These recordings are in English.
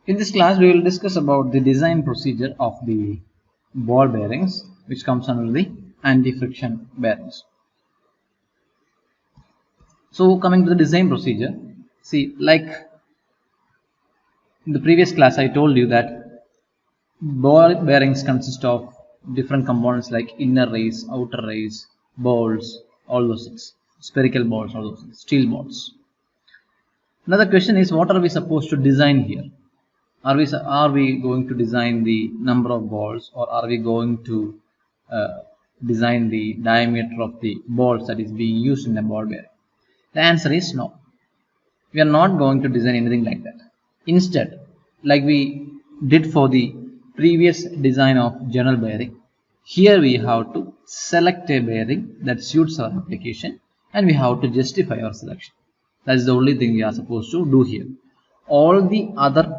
In this class, we will discuss about the design procedure of the ball bearings, which comes under the anti-friction bearings. So, coming to the design procedure, see, like in the previous class, I told you that ball bearings consist of different components like inner rays, outer rays, balls, all those things, spherical balls, all those things, steel balls. Another question is, what are we supposed to design here? Are we going to design the number of balls, or are we going to design the diameter of the balls that is being used in a ball bearing? The answer is no. We are not going to design anything like that. Instead, like we did for the previous design of general bearing, here we have to select a bearing that suits our application, and we have to justify our selection. That is the only thing we are supposed to do here. All the other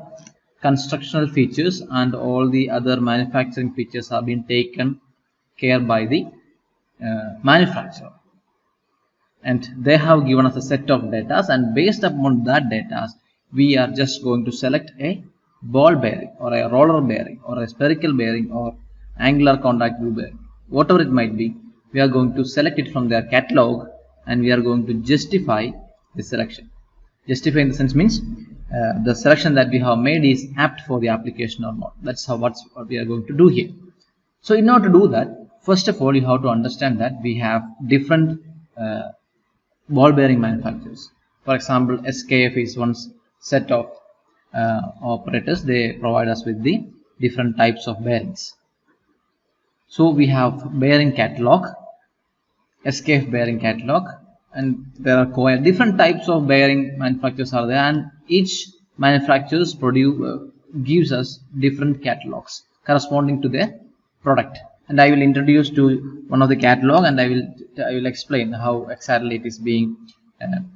constructional features and all the other manufacturing features have been taken care by the manufacturer, and they have given us a set of data, and based upon that data we are just going to select a ball bearing or a roller bearing or a spherical bearing or angular contact wheel bearing, whatever it might be. We are going to select it from their catalog, and we are going to justify the selection. Justify in the sense means the selection that we have made is apt for the application or not. That's what we are going to do here. So in order to do that, first of all, you have to understand that we have different ball bearing manufacturers. For example, SKF is one set of operators. They provide us with the different types of bearings. So we have bearing catalog, SKF bearing catalog, and there are different types of bearing manufacturers are there, and each manufacturers gives us different catalogs corresponding to their product. And I will introduce to one of the catalog, and I will explain how exactly it is being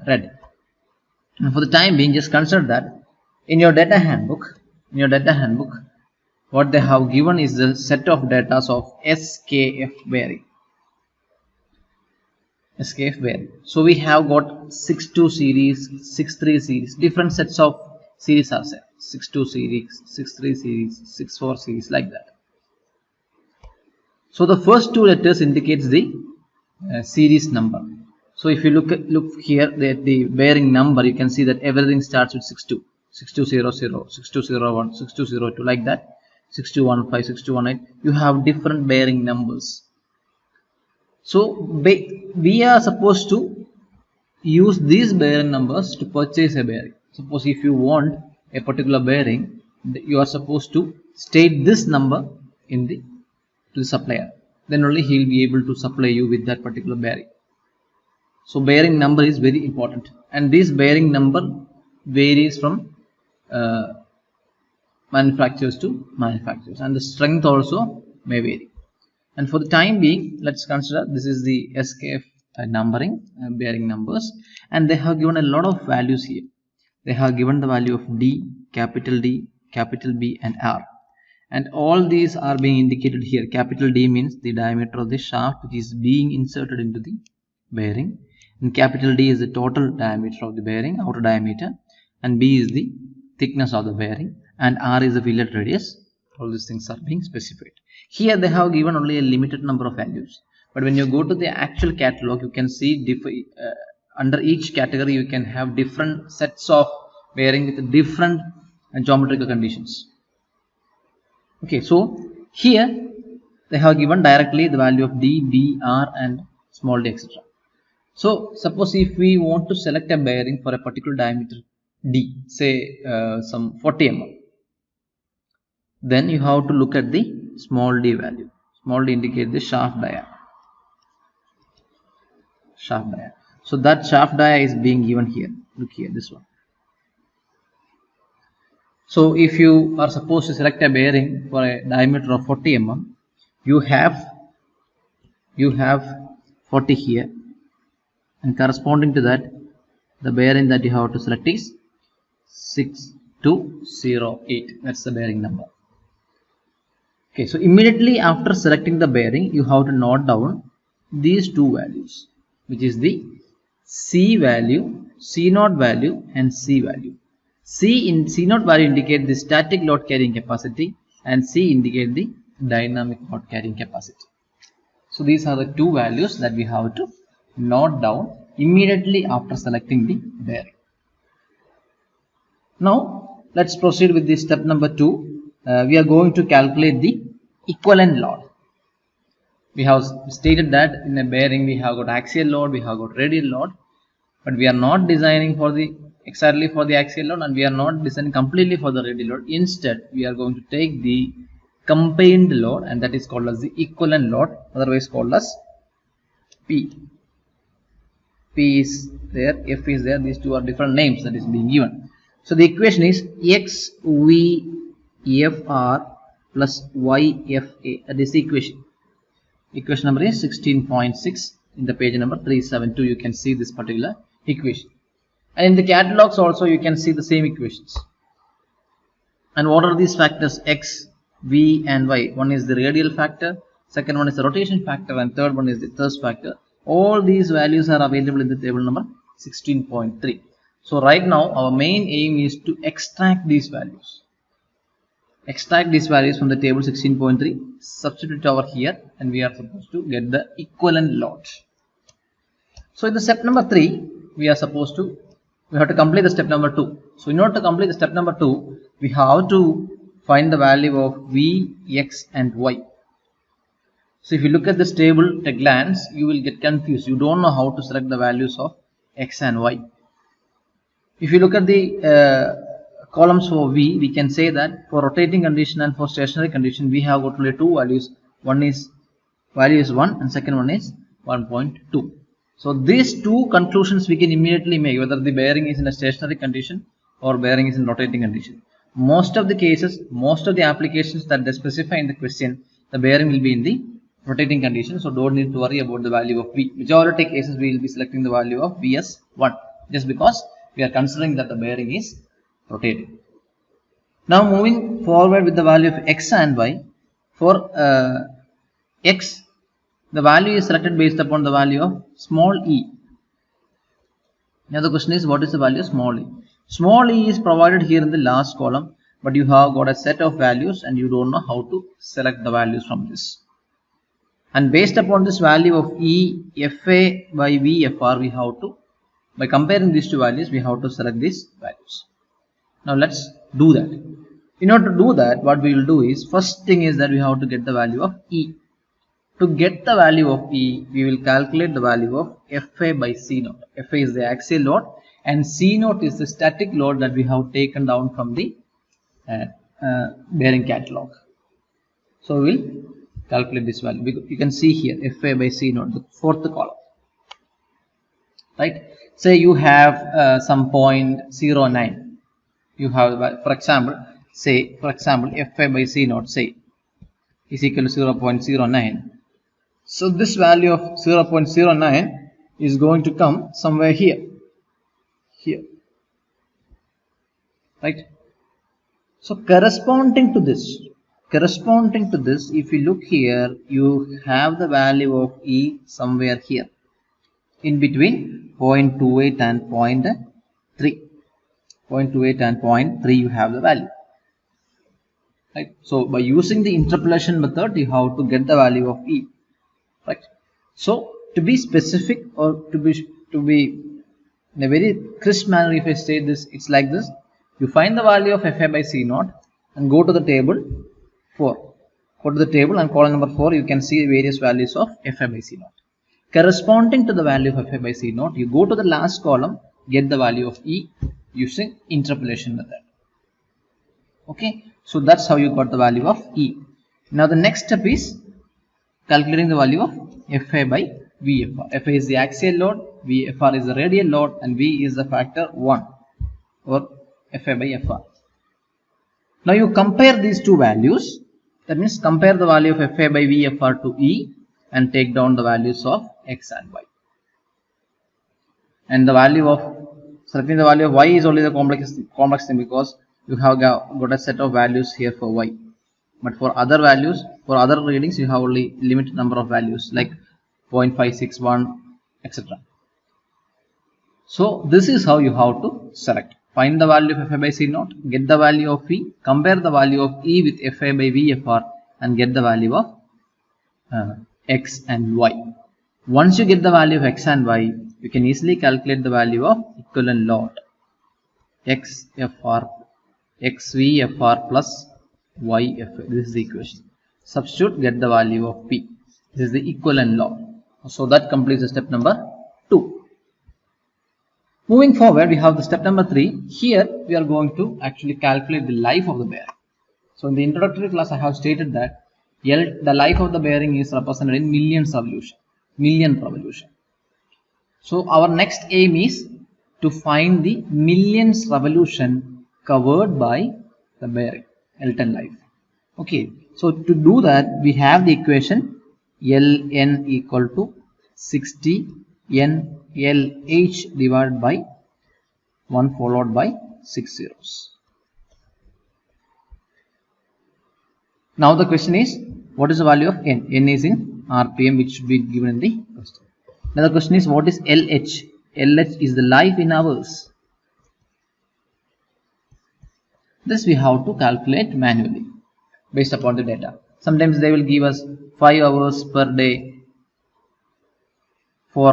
read. And for the time being, just consider that in your data handbook, what they have given is the set of data of SKF bearing. So we have got 62 series, 63 series, different sets of series are set. 62 series, 63 series, 64 series, like that. So the first two letters indicates the series number. So if you look here at the bearing number, you can see that everything starts with 62, 6200, 6201, 6202, like that, 6215, 6218. You have different bearing numbers. So we are supposed to use these bearing numbers to purchase a bearing. Suppose if you want a particular bearing, you are supposed to state this number to the supplier. Then only he will be able to supply you with that particular bearing. So bearing number is very important, and this bearing number varies from manufacturers to manufacturers, and the strength also may vary. And for the time being, let's consider this is the SKF numbering, bearing numbers, and they have given a lot of values here. They have given the value of D, capital B, and R, and all these are being indicated here. Capital D means the diameter of the shaft which is being inserted into the bearing, and capital D is the total diameter of the bearing, outer diameter, and B is the thickness of the bearing, and R is the fillet radius. All these things are being specified. Here they have given only a limited number of values, but when you go to the actual catalog, you can see under each category you can have different sets of bearing with different geometrical conditions. Okay, so here they have given directly the value of D, B, R, and small d, etc. So suppose if we want to select a bearing for a particular diameter D, say some 40 mm, then you have to look at the small d value. Small d indicates the shaft dia. So that shaft dia is being given here. Look here, this one. So if you are supposed to select a bearing for a diameter of 40 mm, you have 40 here, and corresponding to that, the bearing that you have to select is 6208. That's the bearing number. Okay, so immediately after selecting the bearing, you have to note down these two values, which is the C value, C0 value, and C value. C naught value indicate the static load carrying capacity and C indicate the dynamic load carrying capacity. So these are the two values that we have to note down immediately after selecting the bearing. Now let's proceed with the step number 2. We are going to calculate the equivalent load. We have stated that in a bearing we have got axial load, we have got radial load, but we are not designing for the exactly for the axial load and we are not designing completely for the radial load. Instead, we are going to take the combined load and that is called as the equivalent load, otherwise called as P. P is there, F is there, these two are different names that is being given. So the equation is XVFR plus YFA, that is the equation. Equation number is 16.6 in the page number 372. You can see this particular equation, and in the catalogs also you can see the same equations. And what are these factors? X, V and Y. One is the radial factor, second one is the rotation factor, and third one is the thrust factor. All these values are available in the table number 16.3. So right now our main aim is to extract these values. Extract these values from the table 16.3, substitute it over here, and we are supposed to get the equivalent load. So in the step number 3, we have to complete the step number 2. So in order to complete the step number 2, we have to find the value of V, X and Y. So if you look at this table at a glance, you will get confused. You don't know how to select the values of X and Y. If you look at the columns for V, we can say that for rotating condition and for stationary condition we have got only two values. One is value is 1 and second one is 1.2. So these two conclusions we can immediately make, whether the bearing is in a stationary condition or bearing is in rotating condition. Most of the cases, most of the applications that they specify in the question, the bearing will be in the rotating condition, so don't need to worry about the value of V. Majority cases we will be selecting the value of V as 1, just because we are considering that the bearing is rotating. Now moving forward with the value of X and Y. For X, the value is selected based upon the value of small e. Now the question is, what is the value of small e? Small e is provided here in the last column, but you have got a set of values and you don't know how to select the values from this. And based upon this value of E, FA by VFR, we have to, by comparing these two values, we have to select these values. Now let's do that. In order to do that, what we will do is, first thing is that we have to get the value of E. To get the value of E, we will calculate the value of FA by C naught. FA is the axial load and C naught is the static load that we have taken down from the bearing catalog. So we will calculate this value. You can see here FA by C naught, the fourth column. Right? Say you have some 0.09. You have, for example, FA by C naught, say, is equal to 0.09. So this value of 0.09 is going to come somewhere here. Right? So corresponding to this, if you look here, you have the value of E somewhere here, in between 0.28 and 0.3. 0.28 and 0.3 you have the value. Right? So by using the interpolation method, you have to get the value of E. Right? So to be specific, or to be in a very crisp manner, if I say this, it's like this. You find the value of FA by C naught and go to the table 4. Go to the table and column number 4, you can see various values of FA by C naught. Corresponding to the value of FA by C naught, you go to the last column, get the value of E using interpolation method. Okay, so that's how you got the value of E. Now the next step is calculating the value of FA by VFR. FA is the axial load, VFR is the radial load, and V is the factor 1, or FA by FR. Now you compare these two values. That means compare the value of FA by VFR to E and take down the values of X and Y. And the value of, selecting the value of Y is only the complex thing, because you have got a set of values here for Y. But for other values, for other readings, you have only limited number of values like 0.561, etc. So this is how you have to select. find the value of Fi by C naught, get the value of E, compare the value of E with Fi by VFR and get the value of X and Y. Once you get the value of X and Y, you can easily calculate the value of equivalent load. XFR, XVFR plus YFR. This is the equation. Substitute, get the value of P. This is the equivalent load. So that completes the step number 2. Moving forward, we have the step number 3. Here we are going to actually calculate the life of the bearing. So in the introductory class, I have stated that the life of the bearing is represented in million revolution. So our next aim is to find the millions revolution covered by the bearing, Elton life. Okay, so to do that, we have the equation Ln equal to 60 N LH divided by 1 followed by 6 zeros. Now the question is, what is the value of N? N is in RPM, which should be given in the question. Now the question is, what is LH? LH is the life in hours. This we have to calculate manually based upon the data. Sometimes they will give us 5 hours per day for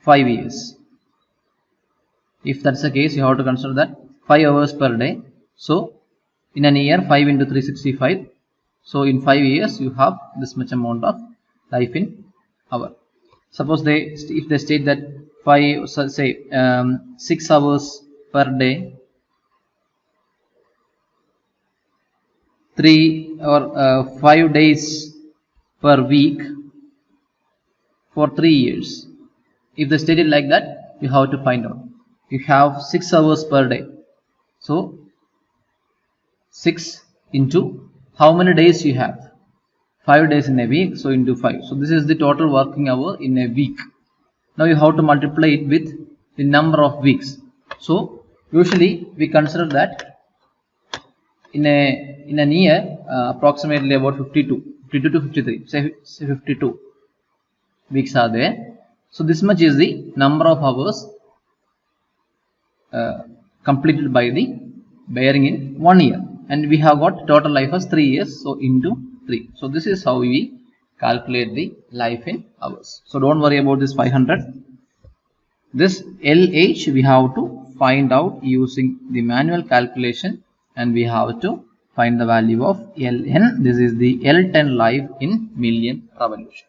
5 years. If that's the case, you have to consider that 5 hours per day. So in an year, 5 into 365. So in 5 years, you have this much amount of life in hour. Suppose if they state that 6 hours per day, 3 or 5 days per week for 3 years. If they state it like that, you have to find out. You have 6 hours per day. So 6 into how many days you have? 5 days in a week, so into 5. So this is the total working hour in a week. Now you have to multiply it with the number of weeks. So usually we consider that in an year approximately about 52 to 53. Say 52 weeks are there. So this much is the number of hours completed by the bearing in 1 year. And we have got total life as 3 years, so into 3. So this is how we calculate the life in hours. So don't worry about this 500. This LH we have to find out using the manual calculation, and we have to find the value of Ln. This is the L10 life in million revolution.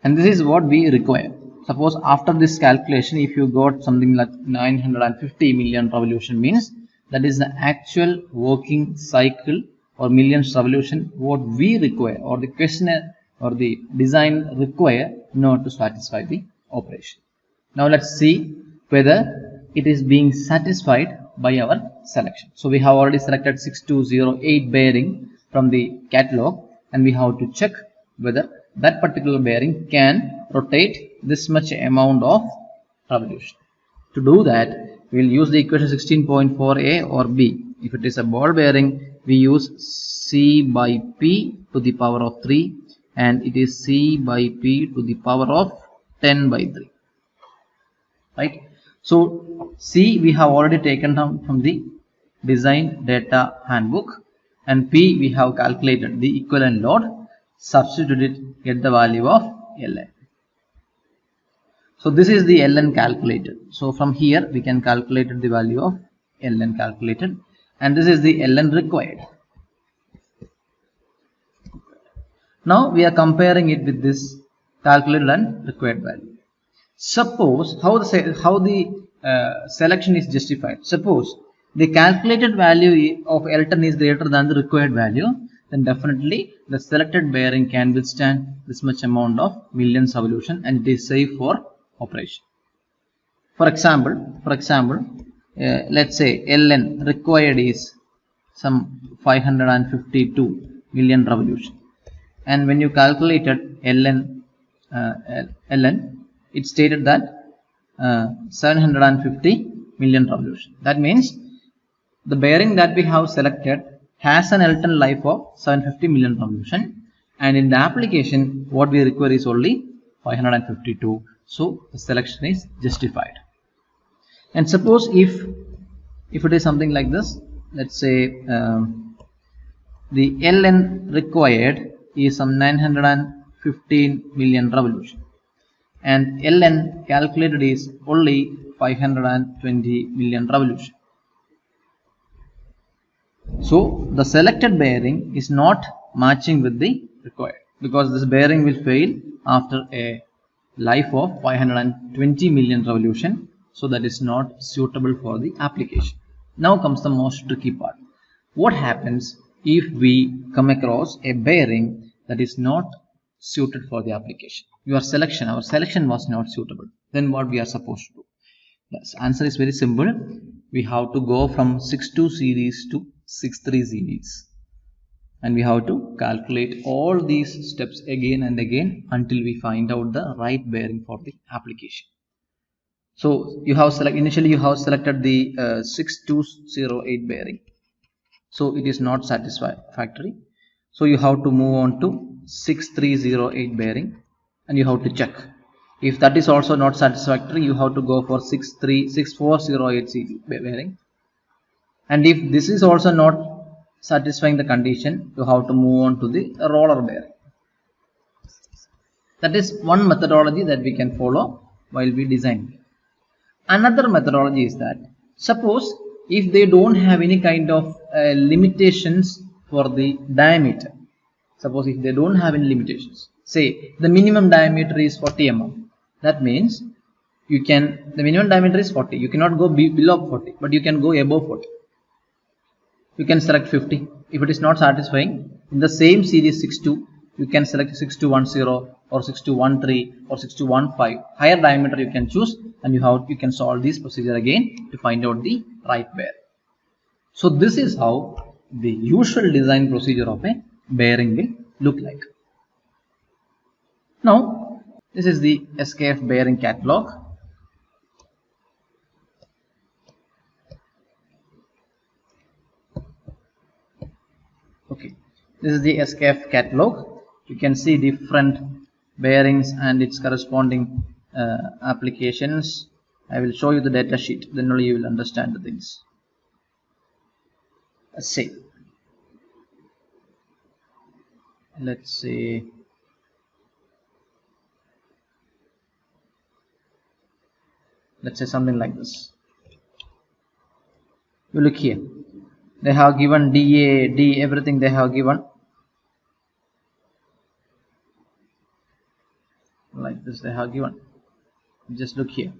And this is what we require. Suppose after this calculation, if you got something like 950 million revolution, means that is the actual working cycle or millions revolution what we require, or the questionnaire or the design require in order to satisfy the operation. Now let's see whether it is being satisfied by our selection. So we have already selected 6208 bearing from the catalog, and we have to check whether that particular bearing can rotate this much amount of revolution. To do that, we will use the equation 16.4a or b. If it is a ball bearing, we use C by P to the power of 3, and it is C by P to the power of 10 by 3. Right? So C we have already taken down from the design data handbook, and P we have calculated the equivalent load, substitute it, get the value of Ln. So this is the Ln calculated. So from here we can calculate the value of Ln calculated, and this is the Ln required. Now we are comparing it with this calculated and required value. Suppose how the selection is justified. Suppose the calculated value of L10 is greater than the required value, then definitely the selected bearing can withstand this much amount of millions revolution, and it is safe for operation. For example, let's say Ln required is some 552 million revolution, and when you calculated Ln, it stated that 750 million revolution. That means the bearing that we have selected has an L10 life of 750 million revolution, and in the application what we require is only 552. So the selection is justified. And suppose if it is something like this, let's say the ln required is some 915 million revolution, and ln calculated is only 520 million revolution. So the selected bearing is not matching with the required, because this bearing will fail after a life of 520 million revolution. So that is not suitable for the application. Now comes the most tricky part. What happens if we come across a bearing that is not suited for the application? Our selection was not suitable. Then what we are supposed to do? The answer is very simple. We have to go from 6.2 series to 6.3 series, and we have to calculate all these steps again and again until we find out the right bearing for the application. So you have initially you have selected the 6208 bearing, so it is not satisfactory. So you have to move on to 6308 bearing, and you have to check. If that is also not satisfactory, you have to go for 6408 series bearing. And if this is also not satisfying the condition, you have to move on to the roller bearing. That is one methodology that we can follow while we design. Another methodology is that, suppose if they don't have any kind of limitations for the diameter, suppose if they don't have any limitations, say the minimum diameter is 40 mm, that means the minimum diameter is 40, you cannot go below 40, but you can go above 40. You can select 50. If it is not satisfying, in the same series 62, you can select 6210 or 6213 or 6215. Higher diameter you can choose, and you can solve this procedure again to find out the right bearing. So this is how the usual design procedure of a bearing will look like. Now this is the SKF bearing catalog. Okay, this is the SKF catalog. You can see different bearings and its corresponding applications. I will show you the data sheet, then only you will understand the things. Let's say something like this. You look here, they have given DA, D, everything they have given like this. They have given, just look here,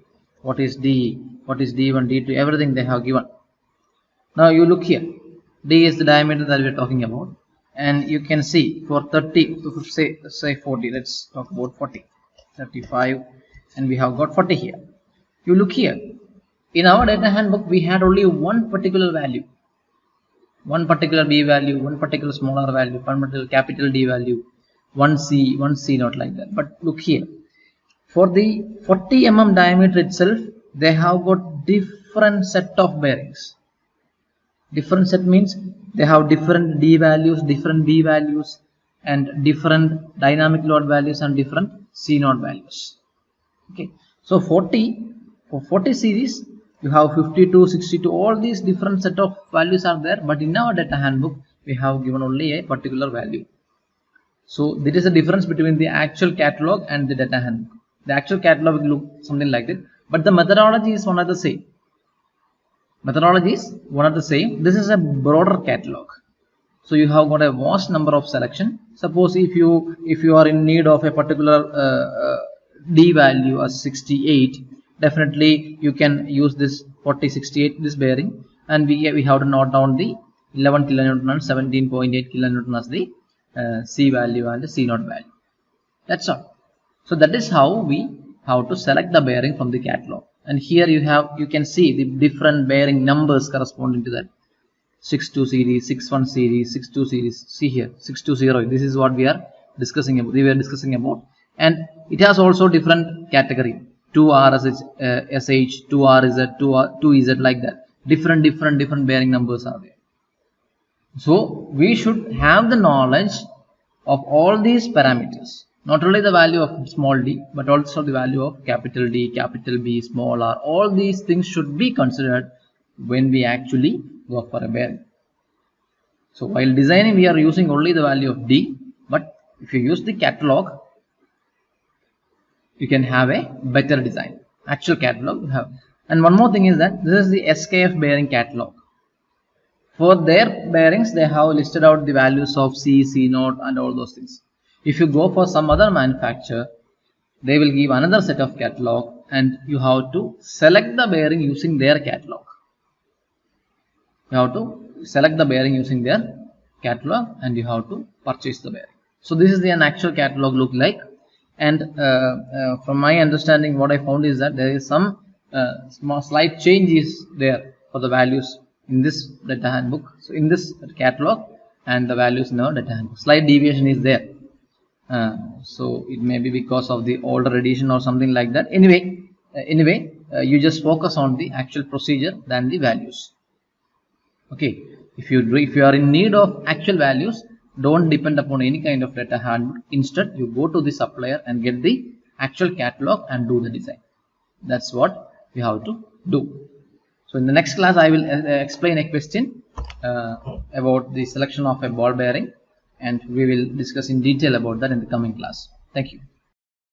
what is D, what is D1, D2, everything they have given. Now you look here, D is the diameter that we are talking about, and you can see for 30, say 40, let's talk about 40, 35, and we have got 40 here. You look here, in our data handbook we had only one particular value, one particular B value, one particular smaller value, one particular capital D value, one C, not like that. But look here, for the 40 mm diameter itself, they have got different set of bearings. Different set means they have different D values, different B values, and different dynamic load values and different C naught values. Okay, so for 40 series you have 52, 62, all these different set of values are there, but in our data handbook we have given only a particular value. So there is a difference between the actual catalog and the data handbook. The actual catalog will look something like this, but the methodology is one of the same. This is a broader catalog, so you have got a vast number of selection. Suppose if you are in need of a particular D value as 68, definitely you can use this 4068, this bearing, and we have to note down the 11 kilonewton and 17.8 kilonewton as the C value and the C naught value. That's all. So that is how we have to select the bearing from the catalog. And here you can see the different bearing numbers corresponding to that. 62 series, 61 series, 62 series. See here, 620. This is what we are discussing about. And it has also different category. 2R as SH, 2R is 2Z, like that. Different bearing numbers are there. So we should have the knowledge of all these parameters. Not only the value of small d, but also the value of capital D, capital B, small r. All these things should be considered when we actually go for a bearing. So while designing, we are using only the value of D, but if you use the catalog, you can have a better design. Actual catalog you have. And one more thing is that this is the SKF bearing catalog. For their bearings, they have listed out the values of C, C0 and all those things. If you go for some other manufacturer, they will give another set of catalog and you have to select the bearing using their catalog. You have to select the bearing using their catalog and you have to purchase the bearing. So this is the actual catalog look like. And from my understanding, what I found is that there is some small slight changes there for the values in this data handbook. So in this catalog and the values in our data handbook, slight deviation is there. So it may be because of the older edition or something like that. Anyway, you just focus on the actual procedure than the values. Okay, if you are in need of actual values, don't depend upon any kind of data handbook. Instead, you go to the supplier and get the actual catalog and do the design. That's what you have to do. So in the next class, I will explain a question about the selection of a ball bearing, and we will discuss in detail about that in the coming class. Thank you.